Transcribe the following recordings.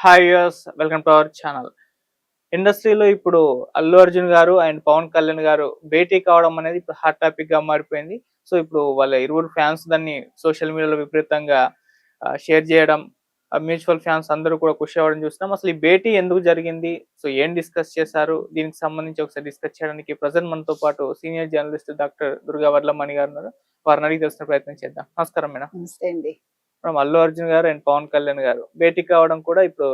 Hi viewers, welcome to our channel. ఇండస్ట్రీలో ఇప్పుడు అల్లు అర్జున్ గారు అండ్ పవన్ కళ్యాణ్ గారు భేటీ కావడం అనేది ఇప్పుడు హాట్ టాపిక్ గా మారిపోయింది. సో ఇప్పుడు వాళ్ళ ఇరువురు ఫ్యాన్స్ దాన్ని సోషల్ మీడియాలో విపరీతంగా షేర్ చేయడం, మ్యూచువల్ ఫ్యాన్స్ అందరూ కూడా ఖుషి అవ్వడం చూస్తున్నాం. అసలు ఈ భేటీ ఎందుకు జరిగింది, సో ఏం డిస్కస్ చేశారు, దీనికి సంబంధించి ఒకసారి డిస్కస్ చేయడానికి ప్రజెంట్ మనతో పాటు senior journalist doctor Durga Vadlamani గారు ఉన్నారు. వారిని అడిగి తెలిసిన ప్రయత్నం చేద్దాం. నమస్కారం మేడం. నమస్తే అండి. మనం అల్లు అర్జున్ గారు అండ్ పవన్ కళ్యాణ్ గారు భేటీ కావడం కూడా ఇప్పుడు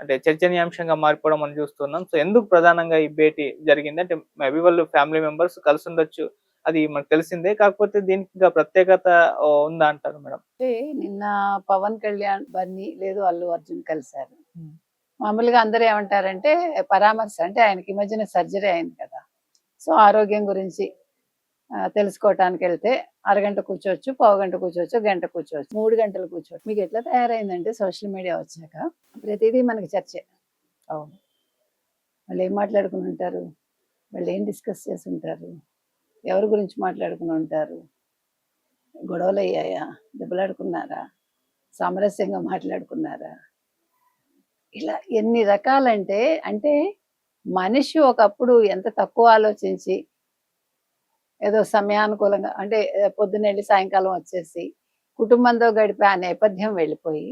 అంటే చర్చనీయాంశంగా మారిపోవడం మనం చూస్తున్నాం. సో ఎందుకు ప్రధానంగా ఈ భేటీ జరిగింది అంటే మేబీ వాళ్ళు ఫ్యామిలీ మెంబర్స్ కలిసి ఉండొచ్చు, అది మనకు తెలిసిందే. కాకపోతే దీనికి ఇంకా ప్రత్యేకత ఉందా అంటారు మేడం? అంటే నిన్న పవన్ కళ్యాణ్, బన్నీ లేదు అల్లు అర్జున్ కలిశారు. మామూలుగా అందరూ ఏమంటారంటే పరామర్శ అంటే ఆయనకి ఈ మధ్యన సర్జరీ అయింది కదా, సో ఆరోగ్యం గురించి తెలుసుకోవటానికి వెళ్తే అరగంట కూర్చోవచ్చు, పావుగంట కూర్చోవచ్చు, గంట కూర్చోవచ్చు, 3 గంటలు కూర్చోవచ్చు. మీకు ఎట్లా తయారైందంటే సోషల్ మీడియా వచ్చాక ప్రతిదీ మనకి చర్చే. అవును. వాళ్ళు ఏం మాట్లాడుకుని ఉంటారు, వాళ్ళు ఏం డిస్కస్ చేసి ఉంటారు, ఎవరి గురించి మాట్లాడుకుని ఉంటారు, గొడవలు అయ్యాయా, దెబ్బలాడుకున్నారా, సామరస్యంగా మాట్లాడుకున్నారా, ఇలా ఎన్ని రకాలంటే అంటే మనిషి ఒకప్పుడు ఎంత తక్కువ ఆలోచించి ఏదో సమయానుకూలంగా అంటే పొద్దున్నెళ్ళి సాయంకాలం వచ్చేసి కుటుంబంతో గడిపే ఆ నేపథ్యం వెళ్ళిపోయి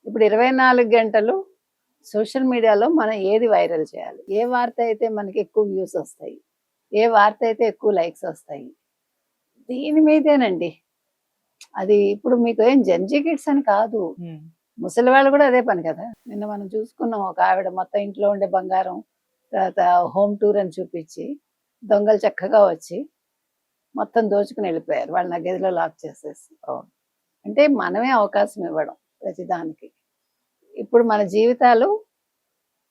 ఇప్పుడు 24 గంటలు సోషల్ మీడియాలో మనం ఏది వైరల్ చేయాలి, ఏ వార్త అయితే మనకి ఎక్కువ వ్యూస్ వస్తాయి, ఏ వార్త అయితే ఎక్కువ లైక్స్ వస్తాయి, దీని మీదేనండి. అది ఇప్పుడు మీకు ఏం జంజీ కిడ్స్ అని కాదు, ముసలి వాళ్ళు కూడా అదే పని కదా. నిన్న మనం చూసుకున్నాం, ఒక ఆవిడ మొత్తం ఇంట్లో ఉండే బంగారం తర్వాత హోమ్ టూర్ అని చూపించి దొంగలు చక్కగా వచ్చి మొత్తం దోచుకుని వెళ్ళిపోయారు, వాళ్ళ నా గదిలో లాక్ చేసేసి. అంటే మనమే అవకాశం ఇవ్వడం ప్రతిదానికి. ఇప్పుడు మన జీవితాలు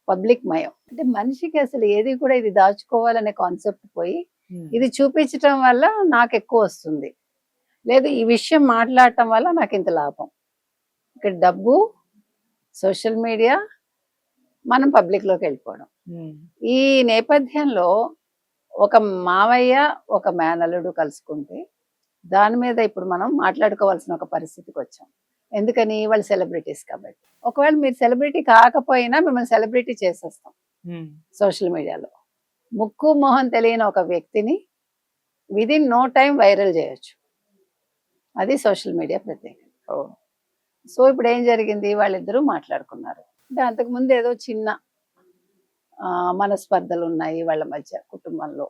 పబ్లిక్ మయం. అంటే మనిషికి అసలు ఏది కూడా ఇది దాచుకోవాలనే కాన్సెప్ట్ పోయి ఇది చూపించటం వల్ల నాకు ఎక్కువ వస్తుంది, లేదు ఈ విషయం మాట్లాడటం వల్ల నాకు ఇంత లాభం. ఇక్కడ డబ్బు, సోషల్ మీడియా, మనం పబ్లిక్లోకి వెళ్ళిపోవడం. ఈ నేపథ్యంలో ఒక మావయ్య ఒక మేనల్లుడు కలుసుకుంటే దాని మీద ఇప్పుడు మనం మాట్లాడుకోవాల్సిన ఒక పరిస్థితికి వచ్చాం. ఎందుకని? వాళ్ళు సెలబ్రిటీస్ కాబట్టి. ఒకవేళ మీరు సెలబ్రిటీ కాకపోయినా మిమ్మల్ని సెలబ్రిటీ చేసేస్తాం సోషల్ మీడియాలో. ముక్కు మొహం తెలియని ఒక వ్యక్తిని విదిన్ నో టైం వైరల్ చేయొచ్చు, అది సోషల్ మీడియా ప్రత్యేకత. సో ఇప్పుడు ఏం జరిగింది, వాళ్ళిద్దరూ మాట్లాడుకున్నారు. అంటే అంతకుముందు ఏదో చిన్న మనస్పర్ధలు ఉన్నాయి వాళ్ళ మధ్య కుటుంబంలో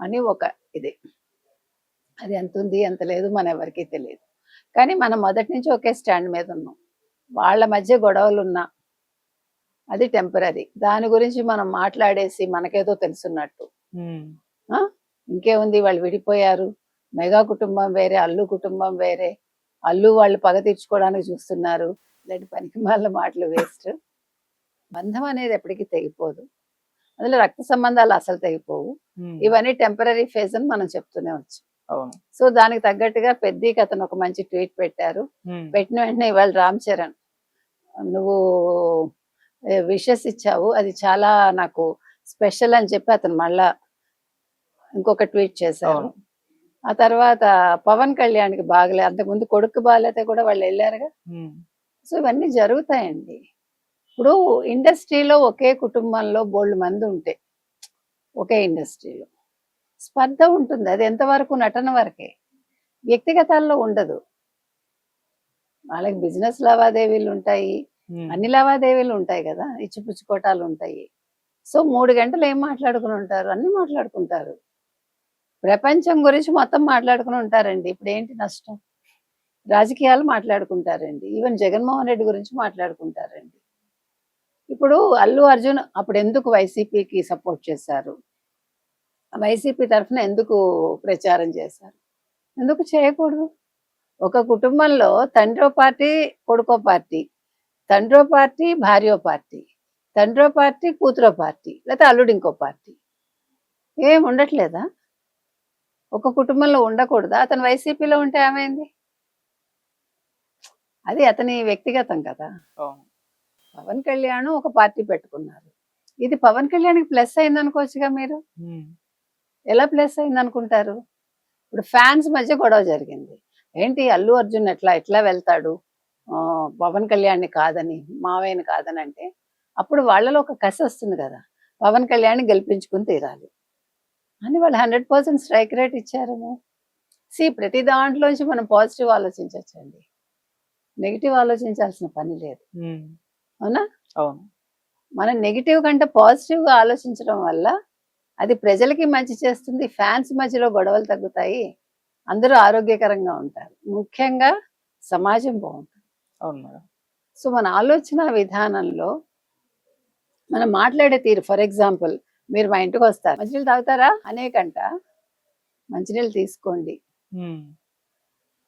అని ఒక ఇది, అది ఎంత ఉంది ఎంత లేదు మన ఎవరికీ తెలియదు. కానీ మనం మొదటి నుంచి ఒకే స్టాండ్ మీద ఉన్నాం. వాళ్ళ మధ్య గొడవలు ఉన్నా అది టెంపరీ, దాని గురించి మనం మాట్లాడేసి మనకేదో తెలుసున్నట్టు. ఇంకేముంది, వాళ్ళు విడిపోయారు, మెగా కుటుంబం వేరే, అల్లు కుటుంబం వేరే, అల్లు వాళ్ళు పగ తీర్చుకోవడానికి చూస్తున్నారు, ఇలాంటి పనికి వాళ్ళ మాటలు వేస్ట్. బంధం అనేది ఎప్పటికీ తెగిపోదు, అందులో రక్త సంబంధాలు అసలు తెగిపోవు. ఇవన్నీ టెంపరీ ఫేజ్ అని మనం చెప్తూనే వచ్చు. సో దానికి తగ్గట్టుగా పెద్దకి అతను ఒక మంచి ట్వీట్ పెట్టారు. పెట్టిన వెంటనే ఇవాళ రామ్ చరణ్, నువ్వు విషెస్ ఇచ్చావు, అది చాలా నాకు స్పెషల్ అని చెప్పి అతను మళ్ళా ఇంకొక ట్వీట్ చేశారు. ఆ తర్వాత పవన్ కళ్యాణ్కి బాగలే, అంతకుముందు కొడుకు బాగాలేతే కూడా వాళ్ళు వెళ్ళారుగా. సో ఇవన్నీ జరుగుతాయండి. ఇప్పుడు ఇండస్ట్రీలో ఒకే కుటుంబంలో బోల్డ్ మంది ఉంటే ఒకే ఇండస్ట్రీలో స్పర్ధ ఉంటుంది, అది ఎంతవరకు నటన వరకే, వ్యక్తిగతాల్లో ఉండదు. వాళ్ళకి బిజినెస్ లావాదేవీలు ఉంటాయి, అన్ని లావాదేవీలు ఉంటాయి కదా, ఇచ్చిపుచ్చుకోటాలు ఉంటాయి. సో 3 గంటలు ఏం మాట్లాడుకుని ఉంటారు, అన్ని మాట్లాడుకుంటారు, ప్రపంచం గురించి మొత్తం మాట్లాడుకుని ఉంటారండి. ఇప్పుడు ఏంటి నష్టం? రాజకీయాలు మాట్లాడుకుంటారండి, ఈవెన్ జగన్మోహన్ రెడ్డి గురించి మాట్లాడుకుంటారండి. ఇప్పుడు అల్లు అర్జున్ అప్పుడు ఎందుకు వైసీపీకి సపోర్ట్ చేశారు, వైసీపీ తరఫున ఎందుకు ప్రచారం చేశారు, ఎందుకు చేయకూడదు? ఒక కుటుంబంలో తండ్రో పార్టీ కొడుకో పార్టీ, తండ్రో పార్టీ భార్యో పార్టీ, తండ్రో పార్టీ కూతురో పార్టీ, లేకపోతే అల్లుడు ఇంకో పార్టీ, ఏం ఉండట్లేదా? ఒక కుటుంబంలో ఉండకూడదా? అతను వైసీపీలో ఉంటే ఏమైంది? అది అతని వ్యక్తిగతం కదా. పవన్ కళ్యాణ్ ఒక పార్టీ పెట్టుకున్నారు, ఇది పవన్ కళ్యాణ్కి ప్లస్ అయింది అనుకోవచ్చుగా. మీరు ఎలా ప్లస్ అయింది అనుకుంటారు? ఇప్పుడు ఫ్యాన్స్ మధ్య గొడవ జరిగింది, ఏంటి అల్లు అర్జున్ ఎట్లా వెళ్తాడు, పవన్ కళ్యాణ్ని కాదని, మావయ్యని కాదని అంటే అప్పుడు వాళ్ళలో ఒక కసి వస్తుంది కదా, పవన్ కళ్యాణ్ని గెలిపించుకుని తీరాలి అని వాళ్ళు 100% స్ట్రైక్ రేట్ ఇచ్చారేమో. ప్రతి దాంట్లోంచి మనం పాజిటివ్ ఆలోచించవచ్చండి, నెగిటివ్ ఆలోచించాల్సిన పని లేదు. ఉమ్, అవునా? అవును. మనం నెగిటివ్ కంటే పాజిటివ్గా ఆలోచించడం వల్ల అది ప్రజలకి మంచి చేస్తుంది, ఫ్యాన్స్ మధ్యలో గొడవలు తగ్గుతాయి, అందరూ ఆరోగ్యకరంగా ఉంటారు, ముఖ్యంగా సమాజం బాగుంటుంది. అవును మేడం. సో మన ఆలోచన విధానంలో మనం మాట్లాడే తీరు, ఫర్ ఎగ్జాంపుల్ మీరు మా ఇంటికి వస్తారు, మంచినీళ్ళు తాగుతారా అనేకంట మంచినీళ్ళు తీసుకోండి ఉమ్,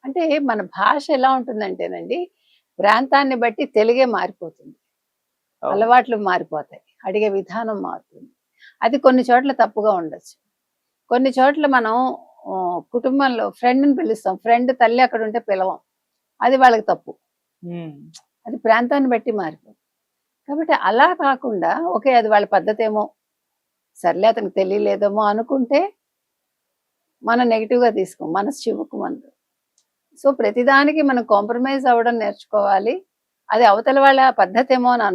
అంటే మన భాష ఎలా ఉంటుందంటేనండి, ప్రాంతాన్ని బట్టి తెలుగే మారిపోతుంది, అవును. అలవాట్లు మారిపోతాయి, అడిగే విధానం మారుతుంది. అది కొన్ని చోట్ల తప్పుగా ఉండొచ్చు, కొన్ని చోట్ల మనం కుటుంబంలో ఫ్రెండ్ని పిలుస్తాం, ఫ్రెండ్ తల్లి అక్కడ ఉంటే పిలవం, అది వాళ్ళకి తప్పు, ఉమ్, అది ప్రాంతాన్ని బట్టి మారిపోతుంది. కాబట్టి అలా కాకుండా ఓకే అది వాళ్ళ పద్ధతి ఏమో, సర్లే అతనికి తెలియలేదేమో అనుకుంటే మనం నెగిటివ్గా తీసుకోం, మనసు చివుక్కుమందు. సో ప్రతిదానికి మనం కాంప్రమైజ్ అవ్వడం నేర్చుకోవాలి, అది అవతల వాళ్ళ పద్ధతి ఏమో అని